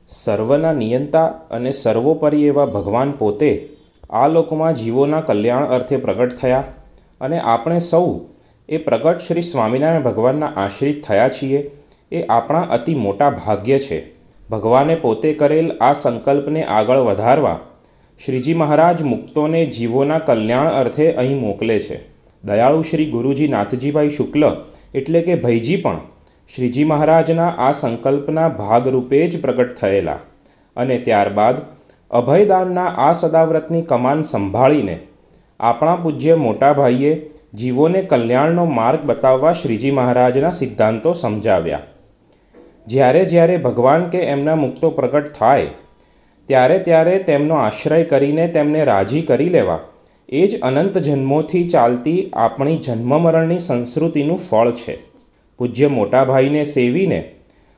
સર્વના નિયંતા અને સર્વોપરી એવા ભગવાન પોતે આ લોકમાં જીવોના કલ્યાણ અર્થે પ્રગટ થયા અને આપણે સૌ એ પ્રગટ શ્રી સ્વામિનારાયણ ભગવાનના આશ્રિત થયા છીએ એ આપણા અતિ મોટા ભાગ્ય છે. ભગવાને પોતે કરેલ આ સંકલ્પને આગળ વધારવા શ્રીજી મહારાજ મુક્તોને જીવોના કલ્યાણ અર્થે અહીં મોકલે છે. દયાળુ શ્રી ગુરુજી નાથજીભાઈ શુક્લ એટલે કે ભૈજી પણ શ્રીજી મહારાજના આ સંકલ્પના ભાગરૂપે જ પ્રગટ થયેલા અને ત્યારબાદ અભયદાનના આ સદાવ્રતની કમાન સંભાળીને આપણા પૂજ્ય મોટા ભાઈએ જીવોને કલ્યાણનો માર્ગ બતાવવા શ્રીજી મહારાજના સિદ્ધાંતો સમજાવ્યા. જ્યારે જ્યારે ભગવાન કે એમના મુક્તો પ્રગટ થાય ત્યારે ત્યારે તેમનો આશ્રય કરીને તેમને રાજી કરી લેવા એ જ અનંત જન્મોથી ચાલતી આપણી જન્મમરણની સંસ્કૃતિનું ફળ છે. પૂજ્ય મોટાભાઈને સેવીને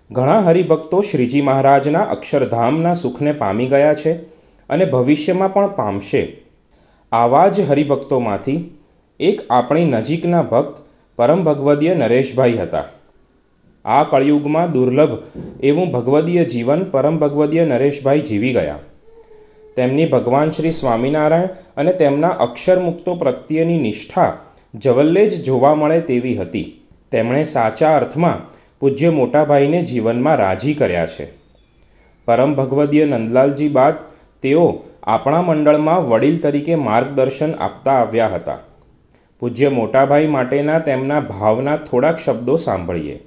ઘણા હરિભક્તો શ્રીજી મહારાજના અક્ષરધામના સુખને પામી ગયા છે અને ભવિષ્યમાં પણ પામશે. આવા જ હરિભક્તોમાંથી એક આપણી નજીકના ભક્ત પરમ ભગવદીય નરેશભાઈ હતા. આ કળિયુગમાં દુર્લભ એવું ભગવદીય જીવન પરમ ભગવદીય નરેશભાઈ જીવી ગયા. તેમની ભગવાન શ્રી સ્વામિનારાયણ અને તેમના અક્ષરમુક્તો પ્રત્યેની નિષ્ઠા જવલ્લે જ જોવા મળે તેવી હતી. તેમણે સાચા અર્થમાં પૂજ્ય મોટાભાઈને જીવનમાં રાજી કર્યા છે. પરમ ભગવદીય નંદલાલજી બાદ તેઓ આપણા મંડળમાં વડીલ તરીકે માર્ગદર્શન આપતા આવ્યા હતા. પૂજ્ય મોટાભાઈ માટેના તેમના ભાવના થોડાક શબ્દો સાંભળીએ.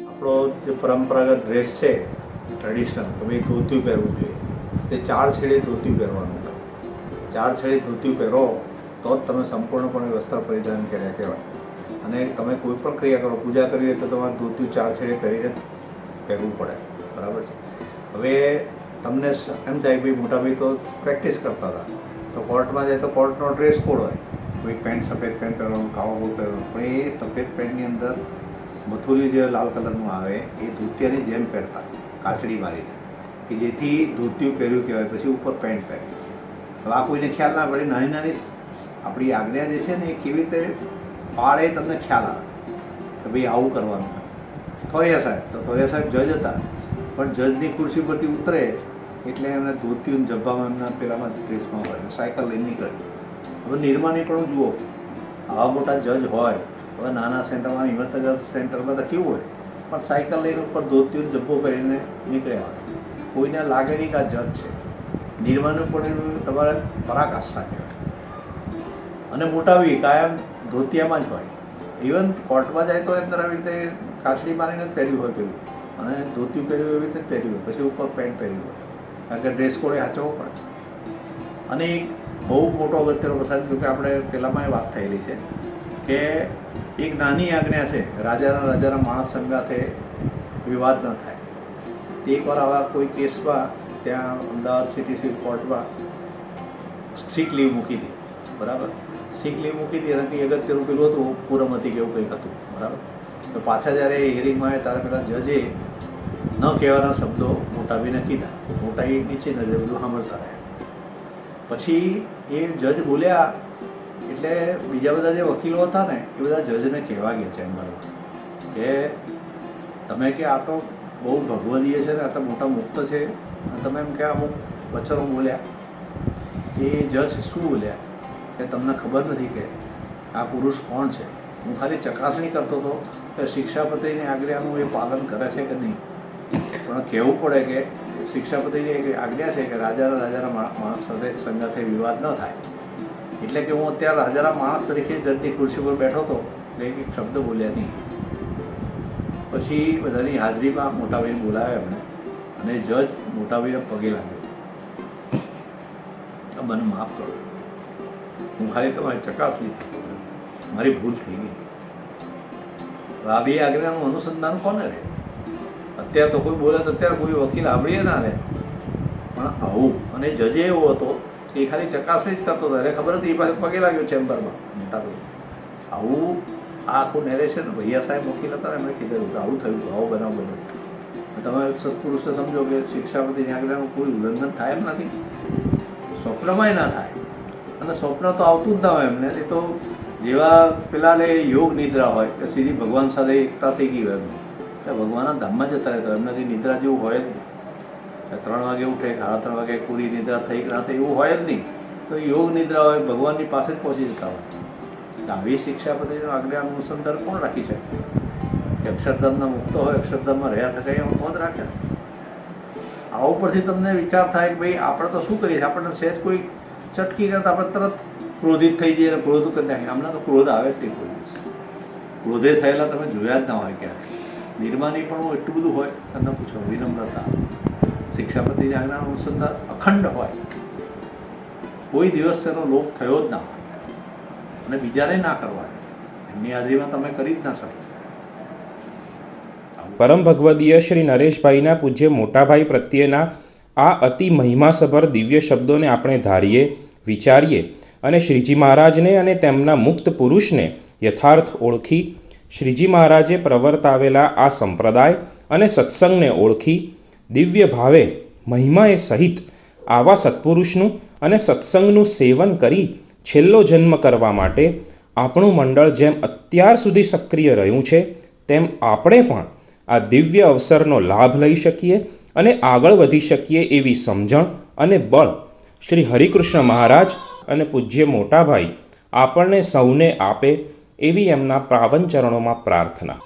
આપણો જે પરંપરાગત ડ્રેસ છે ટ્રેડિશનલ તો ભાઈ ધોતિયું પહેરવું જોઈએ. તે 4 છેડે ધોતિયું પહેરવાનું. 4 છેડે ધોતિયું પહેરો તો જ તમે સંપૂર્ણપણે વસ્ત્ર પરિધાન કર્યા કહેવાય. અને તમે કોઈ પણ ક્રિયા કરો, પૂજા કરવી હોય તો તમારે ધોતિયું 4 છેડે પહેરીને પહેરવું પડે. બરાબર છે. હવે તમને એમ થાય ભાઈ મોટાભાઈ તો પ્રેક્ટિસ કરતા હતા તો કોર્ટમાં જાય તો કોર્ટનો ડ્રેસ કોડ હોય. કોઈ પેન્ટ સફેદ પેન્ટ પહેરવાનું, કાળો કોટ પહેરવાનું. પણ એ સફેદ પેન્ટની અંદર મથુરી જે લાલ કલરનું આવે એ ધોતિયાની જેમ પહેરતા કાચડી મારીને કે જેથી ધોતિયું પહેર્યું કહેવાય. પછી ઉપર પેન્ટ પહેરે. હવે આ કોઈને ખ્યાલ ના પડે. નાની નાની આપણી આજ્ઞા જે છે ને એ કેવી રીતે પાળે તમને ખ્યાલ આવે કે ભાઈ આવું કરવાનું. થોરિયા સાહેબ તો થોરિયા સાહેબ જજ હતા પણ જજની ખુરશી પરથી ઉતરે એટલે એમને ધોતિયું જબ્બામાં એમના પેલામાં ડ્રેસમાં હોય સાયકલ લઈને નીકળે. હવે નિર્માની પણ જુઓ, આવા મોટા જજ હોય. હવે નાના સેન્ટરમાં હિંમતનગર સેન્ટરમાં તો કેવું હોય પણ સાયકલ લઈને ઉપર ધોતિયું જબ્બો પહેરીને નીકળ્યા હોય. કોઈને લાગે નહીં કે આ જજ છે. નિર્માનું પણ એનું તમારે પરાકાષ્ઠા કહેવાય. અને મોટાવી કાયમ ધોતિયામાં જ હોય. ઇવન કોર્ટમાં જાય તો એમને આવી રીતે કાચડી મારીને જ પહેર્યું હોય પેલું અને ધોતિયું પહેર્યું એવી રીતે જ પહેર્યું હોય. પછી ઉપર પેન્ટ પહેર્યું હોય કારણ કે ડ્રેસ કોડે સાચવવો પડે. અને એક બહુ મોટો અગત્યનો પ્રસંગ કે આપણે પહેલાંમાં એ વાત થયેલી છે કે એક નાની આજ્ઞા છે રાજાના માણસ સંગાથે વિવાદ ન થાય. એકવાર આવા કોઈ કેસમાં ત્યાં અમદાવાદ સિટી સિવિલ કોર્ટમાં સ્ટ્રીક લીવ મૂકી હતી. બરાબર, સ્ટ્રીક લીવ મૂકી હતી અને કંઈ અગત્યનું પેલું હતું પૂરમતી કે એવું કંઈક હતું. બરાબર, તો પાછા જ્યારે હિયરિંગમાં આવે ત્યારે પેલા જજે ન કહેવાના શબ્દો મોટાભાઈને કીધા. મોટાભાઈ નીચે નજરે બધું સાંભળતા રહ્યા. પછી એ જજ બોલ્યા એટલે બીજા બધા જે વકીલો હતા ને એ બધા જજને કહેવા ગયા ચેમ્બરમાં કે તમે કે આ તો બહુ ભગવદીય છે ને આટલા મોટા મુક્ત છે અને તમે એમ કે અમુક વચનો બોલ્યા. એ જજ શું બોલ્યા કે તમને ખબર નથી કે આ પુરુષ કોણ છે. હું ખાલી ચકાસણી કરતો હતો કે શિક્ષાપત્રીની આજ્ઞાનું એ પાલન કરે છે કે નહીં. પણ કહેવું પડે કે શિક્ષાપત્રીની એક આજ્ઞા છે કે રાજાના માણસ સાથે સંગાથે વિવાદ ન થાય. એટલે કે હું અત્યારે રાજાના માણસ તરીકે જજની ખુરશી પર બેઠો હતો એટલે એક શબ્દ બોલ્યા નહીં. પછી બધાની હાજરીમાં મોટાભાઈને બોલાવ્યા એમણે અને જજ મોટાભાઈને પગે લાગ્યો. મને માફ કરો, હું ખાલી તમારી ચકાસણી મારી ભૂલ થઈ ગઈ. આ બે આજ્ઞાનું અનુસંધાન કોને રહે? અત્યારે તો કોઈ બોલે તો અત્યારે કોઈ વકીલ આવડીએ ના રહે. પણ આવું અને જજે એવો હતો કે એ ખાલી ચકાસણી જ કરતો હતો. એને ખબર હતી એ પાસે પગે લાગ્યો ચેમ્બરમાં મોટાભાઈ. આવું આ આખું નેરેશન ભૈયા સાહેબ વકીલ હતા એમણે કીધેલું કે આવું થયું, આવો બનાવ બન્યો. તમે સત્પુરુષને સમજો કે શિક્ષાપતિની આજ્ઞાનું કોઈ ઉલ્લંઘન થાય એમ નથી, સ્વપ્નમાંય ના થાય. અને સ્વપ્ન તો આવતું જ ના હોય એમને. એ તો જેવા પેલાને યોગ નિદ્રા હોય કે સીધી ભગવાન સાથે એકતા થઈ ગઈ હોય એમને, એટલે ભગવાનના ધામમાં જતા રહેતા એમનાથી નિદ્રા જેવું હોય જ નહીં. 3 વાગે ઉઠે, 3:30 વાગે પૂરી નિદ્રા થઈ ના થઈ એવું હોય જ નહીં. તો યોગ નિદ્રા હોય, ભગવાનની પાસે જ પહોંચી જતા હોય. આવી શિક્ષાપતિનું આજ્ઞા અનુસંધાન કોણ રાખી શકે? અક્ષરધામના મુક્ત હોય, અક્ષરધામમાં રહ્યા થશે એમ કોણ રાખે? આ ઉપરથી તમને વિચાર થાય કે ભાઈ આપણે તો શું કરીએ, આપણને સહેજ કોઈ ચટકી કરતા આપણે તરત ક્રોધિત થઈ જઈએ અને ક્રોધ કરી નાખીએ. હમણાં તો ક્રોધ આવે જ નહીં કોઈ દિવસ. ક્રોધે થયેલા તમે જોયા જ ના હોય ક્યારે. નિર્માની પણ એટલું બધું હોય, તમને પૂછો, વિનમ્રતા. શિક્ષાપતિની આજ્ઞાનું અનુસંધાન અખંડ હોય, કોઈ દિવસ તેનો લોપ થયો જ ના હોય અને બીજાને ના કરવા. એમની હાજરીમાં તમે કરી જ ના શકો. પરમ ભગવદીય શ્રી નરેશભાઈના પૂજ્ય મોટાભાઈ પ્રત્યેના આ અતિ મહિમાસભર દિવ્ય શબ્દોને આપણે ધારીએ, વિચારીએ અને શ્રીજી મહારાજને અને તેમના મુક્ત પુરુષને યથાર્થ ઓળખી, શ્રીજી મહારાજે પ્રવર્તાવેલા આ સંપ્રદાય અને સત્સંગને ઓળખી, દિવ્ય ભાવે મહિમાએ સહિત આવા સત્પુરુષનું અને સત્સંગનું સેવન કરી છેલ્લો જન્મ કરવા માટે આપણું મંડળ જેમ અત્યાર સુધી સક્રિય રહ્યું છે, તેમ આપણે પણ આ દિવ્ય અવસરનો લાભ લઈ શકીએ અને આગળ વધી શકીએ એવી સમજણ અને બળ શ્રી હરિકૃષ્ણ મહારાજ અને પૂજ્ય મોટાભાઈ આપણને સૌને આપે એવી એમના પાવન ચરણોમાં પ્રાર્થના.